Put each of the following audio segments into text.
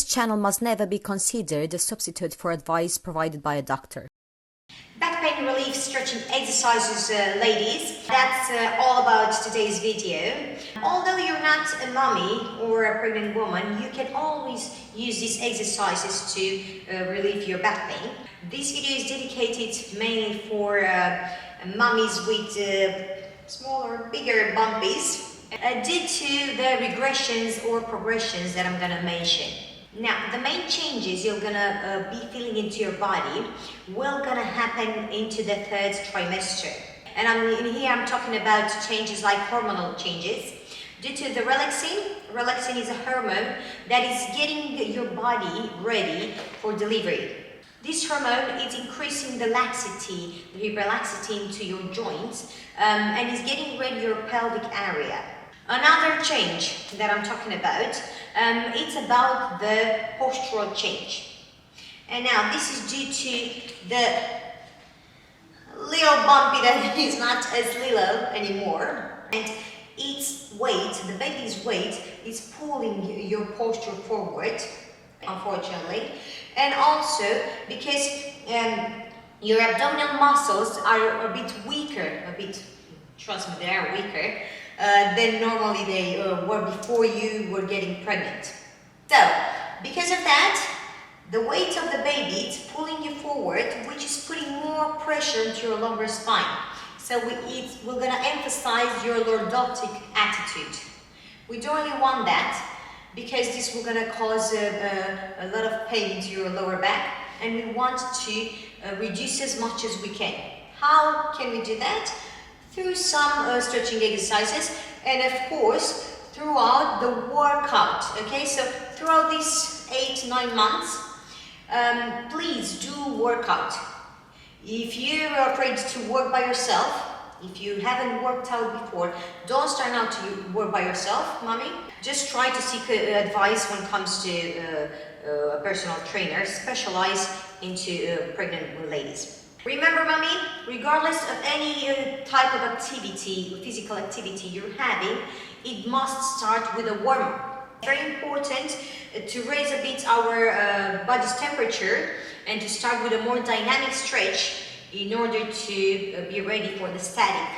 channel must never be considered a substitute for advice provided by a doctor. Back pain relief stretching exercises, ladies. That's all about today's video. Although you're not a mommy or a pregnant woman, you can always use these exercises to relieve your back pain. This video is dedicated mainly for mummies with smaller, bigger bumpies due to the regressions or progressions that I'm gonna mention. Now, the main changes you're gonna be feeling into your body will gonna happen into the third trimester. And I'm talking about changes like hormonal changes. Due to the relaxin is a hormone that is getting your body ready for delivery. This hormone is increasing the laxity, the hyperlaxity into your joints and is getting ready your pelvic area. Another change that I'm talking about, it's about the postural change. And now this is due to the little bumpy that is not as little anymore. And its weight, the baby's weight, is pulling your posture forward, unfortunately. And also because your abdominal muscles are a bit weaker, trust me, they are weaker than normally they were before you were getting pregnant. So, because of that, the weight of the baby is pulling you forward, which is putting more pressure into your lower spine. So we're going to emphasize your lordotic attitude. We don't really want that because this will going to cause a lot of pain into your lower back, and we want to reduce as much as we can. How can we do that? Through some stretching exercises, and of course throughout the workout. Okay, so throughout these 8-9 months, please do workout. If you're afraid to work by yourself, if you haven't worked out before, don't start out to work by yourself, mommy. Just try to seek advice when it comes to a personal trainer specialized into pregnant ladies. Remember, mommy, regardless of any type of activity, physical activity you're having, it must start with a warm-up. It's very important to raise a bit our body's temperature and to start with a more dynamic stretch in order to be ready for the static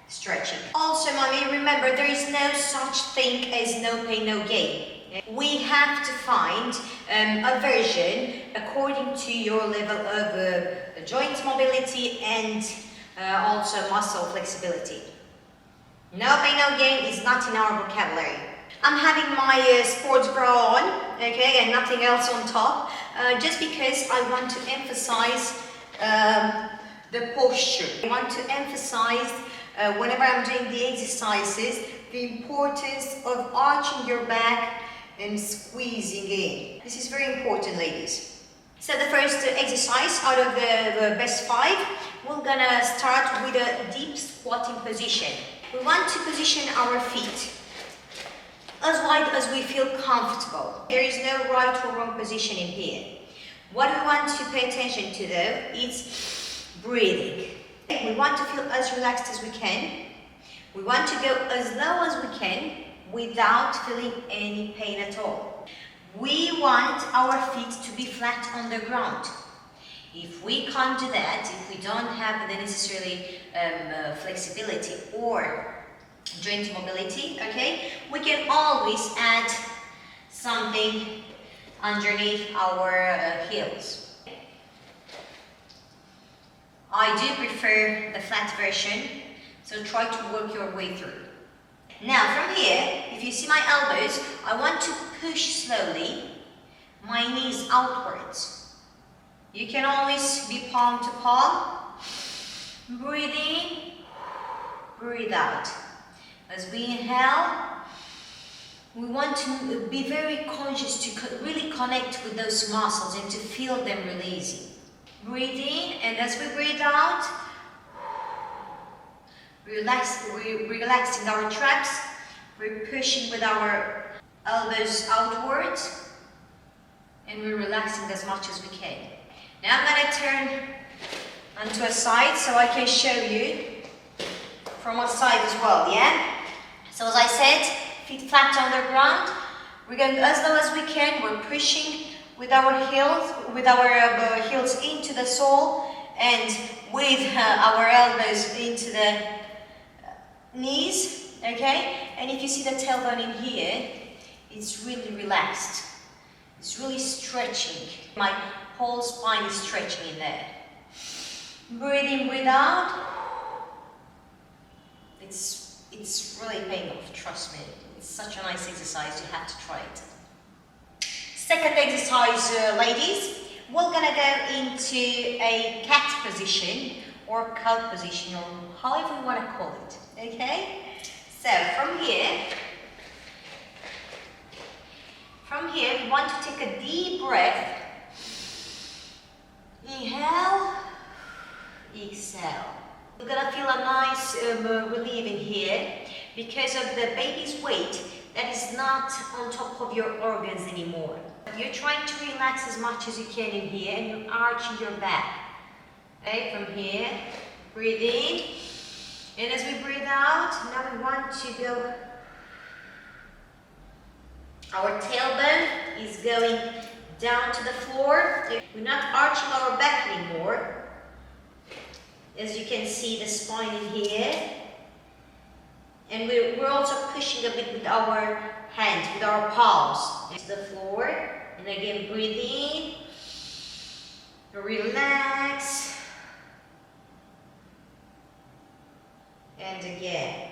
stretching. Also, mommy, remember, there is no such thing as no pain, no gain. We have to find a version according to your level of joint mobility and also muscle flexibility. No pain, no gain is not in our vocabulary. I'm having my sports bra on, okay, and nothing else on top, just because I want to emphasize the posture. I want to emphasize whenever I'm doing the exercises, the importance of arching your back and squeezing in. This is very important, ladies. So the first exercise out of the best 5, we're gonna start with a deep squatting position. We want to position our feet as wide as we feel comfortable. There is no right or wrong position in here. What we want to pay attention to though is breathing. We want to feel as relaxed as we can. We want to go as low as we can without feeling any pain at all. We want our feet to be flat on the ground. If we can't do that, if we don't have the necessarily flexibility or joint mobility, okay, we can always add something underneath our heels. I do prefer the flat version, so try to work your way through. Now from here, if you see my elbows, I want to push slowly my knees outwards. You can always be palm to palm. Breathe in, breathe out. As we inhale, we want to be very conscious to really connect with those muscles and to feel them releasing. Breathe in, and as we breathe out, we're relaxing our traps, we're pushing with our elbows outwards, and we're relaxing as much as we can. Now I'm going to turn onto a side so I can show you from one side as well, yeah? So as I said, feet flat on the ground, we're going as low as we can, we're pushing with our heels into the sole, and with our elbows into the knees, okay? And if you see the tailbone in here, it's really relaxed. It's really stretching. My whole spine is stretching in there. Breathe in, breathe out. It's really paying off, trust me. It's such a nice exercise, you have to try it. Second exercise, ladies. We're gonna go into a cat position or cow position, or however you want to call it, okay? So from here we want to take a deep breath. Inhale, exhale. You're gonna feel a nice relief in here because of the baby's weight that is not on top of your organs anymore. You're trying to relax as much as you can in here, and you're arching your back. Okay, from here, breathe in, and as we breathe out, now we want to go. Our tailbone is going down to the floor. We're not arching our back anymore. As you can see, the spine in here. And we're also pushing a bit with our hands, with our palms to the floor. And again, breathe in, relax, and again,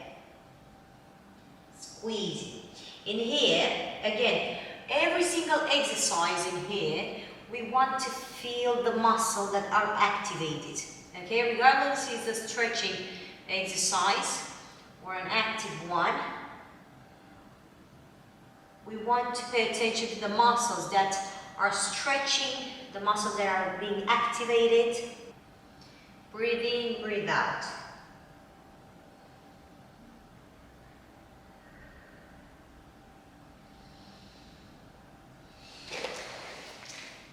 squeeze. In here, again, every single exercise in here, we want to feel the muscles that are activated. Okay, regardless if it's a stretching exercise or an active one, we want to pay attention to the muscles that are stretching, the muscles that are being activated. Breathe in, breathe out.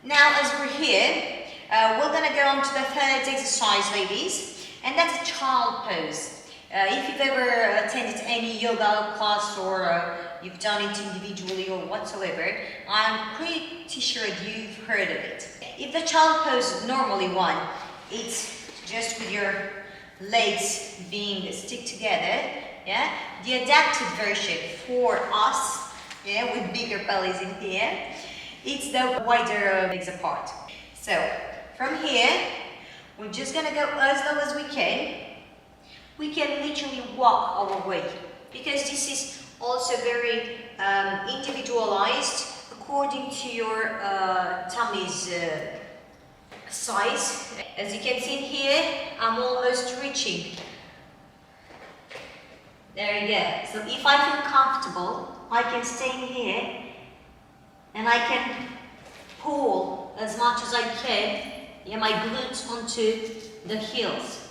Now, as we're here, we're going to go on to the third exercise, ladies, and that's a child pose. If you've ever attended any yoga class or you've done it individually or whatsoever, I'm pretty sure you've heard of it. If the child pose normally one, it's just with your legs being stick together, yeah. The adapted version for us, yeah, with bigger bellies in here, it's the wider legs apart. So from here, we're just gonna go as low as we can. We can literally walk our way because this is also very individualized according to your tummy's size. As you can see in here, I'm almost reaching. There you go. So if I feel comfortable, I can stay in here and I can pull as much as I can, yeah, my glutes onto the heels.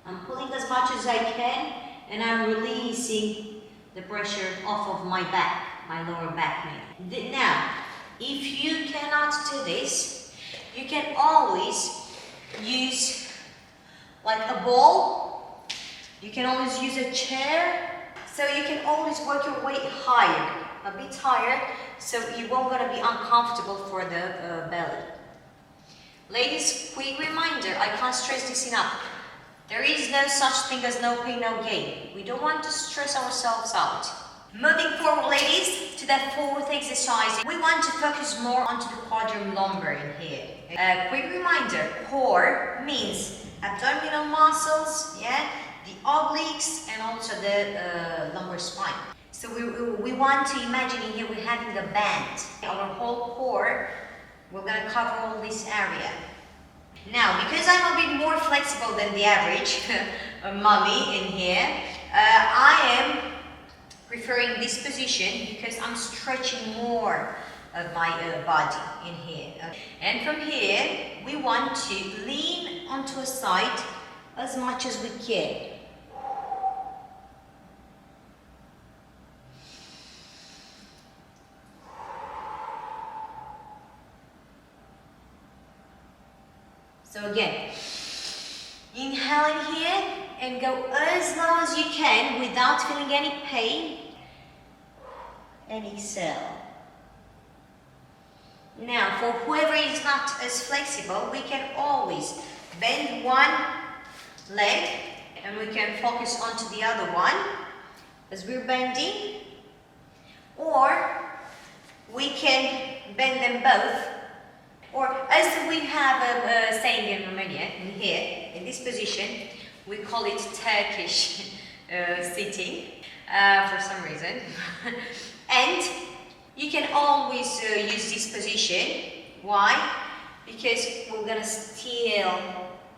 I'm pulling as much as I can and I'm releasing the pressure off of my back, my lower back knee. Now, if you cannot do this, you can always use like a ball. You can always use a chair. So you can always work your way higher, a bit higher, so you won't gonna be uncomfortable for the belly. Ladies, quick reminder, I can't stress this enough. There is no such thing as no pain, no gain. We don't want to stress ourselves out. Moving forward, ladies, to the fourth exercise. We want to focus more onto the quadrum lumbar in here. Quick reminder, core means abdominal muscles, yeah, the obliques, and also the lumbar spine. So we want to imagine in here we're having the band. Our whole core, we're going to cover all this area. Now, because I'm a bit more flexible than the average mommy in here, I am preferring this position because I'm stretching more of my body in here. And from here, we want to lean onto a side as much as we can. So again, inhale in here and go as low as you can without feeling any pain. And exhale. Now, for whoever is not as flexible, we can always bend one leg and we can focus onto the other one as we're bending, or we can bend them both, or as we have a saying in Romania, in here, in this position, we call it Turkish sitting for some reason. And you can always use this position. Why? Because we're gonna still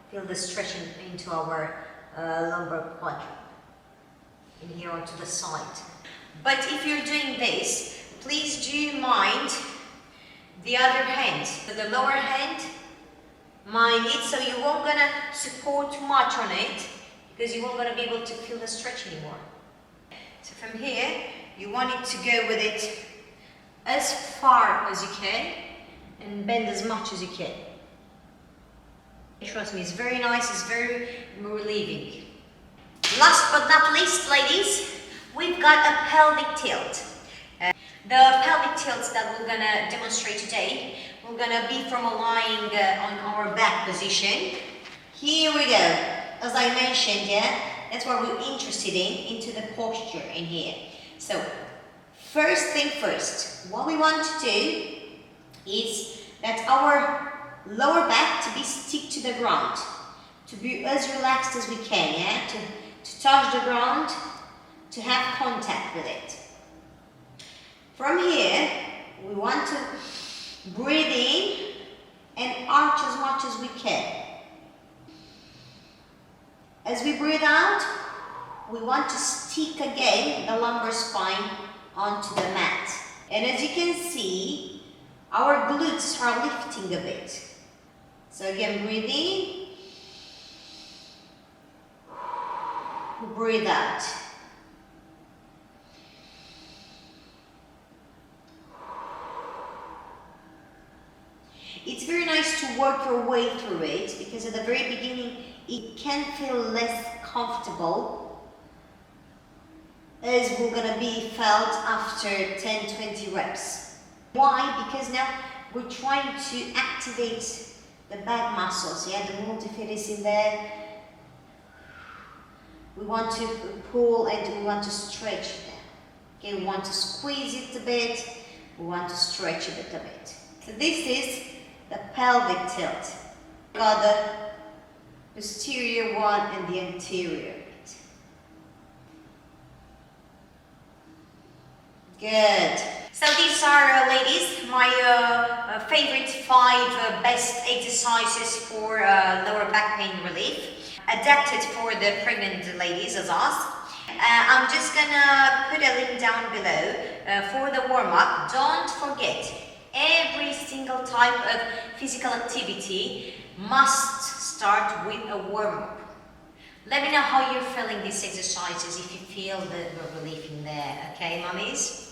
feel the stretching into our lumbar quadrant, in here onto the side. But if you're doing this, please do mind the other hand, so the lower hand, mind it, so you won't gonna support too much on it, because you won't gonna be able to feel the stretch anymore. So from here, you want it to go with it as far as you can and bend as much as you can. Trust me, it's very nice, it's very relieving. Last but not least, ladies, we've got a pelvic tilt. The pelvic tilts that we're gonna demonstrate today, we're gonna be from lying on our back position. Here we go. As I mentioned, yeah, that's what we're interested in, into the posture in here. So, first thing first, what we want to do is that our lower back to be stick to the ground, to be as relaxed as we can, yeah, to touch the ground, to have contact with it. From here, we want to breathe in and arch as much as we can. As we breathe out, we want to stick again the lumbar spine onto the mat. And as you can see, our glutes are lifting a bit. So again, breathe in, breathe out. It's very nice to work your way through it, because at the very beginning it can feel less comfortable, as we're gonna be felt after 10-20 reps. Why? Because now we're trying to activate the back muscles, yeah, the multifidus in there. We want to pull and we want to stretch them. Okay, we want to squeeze it a bit, we want to stretch it a bit. So this is the pelvic tilt. We've got the posterior one and the anterior bit. Good. So these are, ladies, my favorite 5 best exercises for lower back pain relief, adapted for the pregnant ladies as us. I'm just gonna put a link down below for the warm-up. Don't forget, every single type of physical activity must start with a warm-up. Let me know how you're feeling these exercises, if you feel the relief in there, okay, mummies?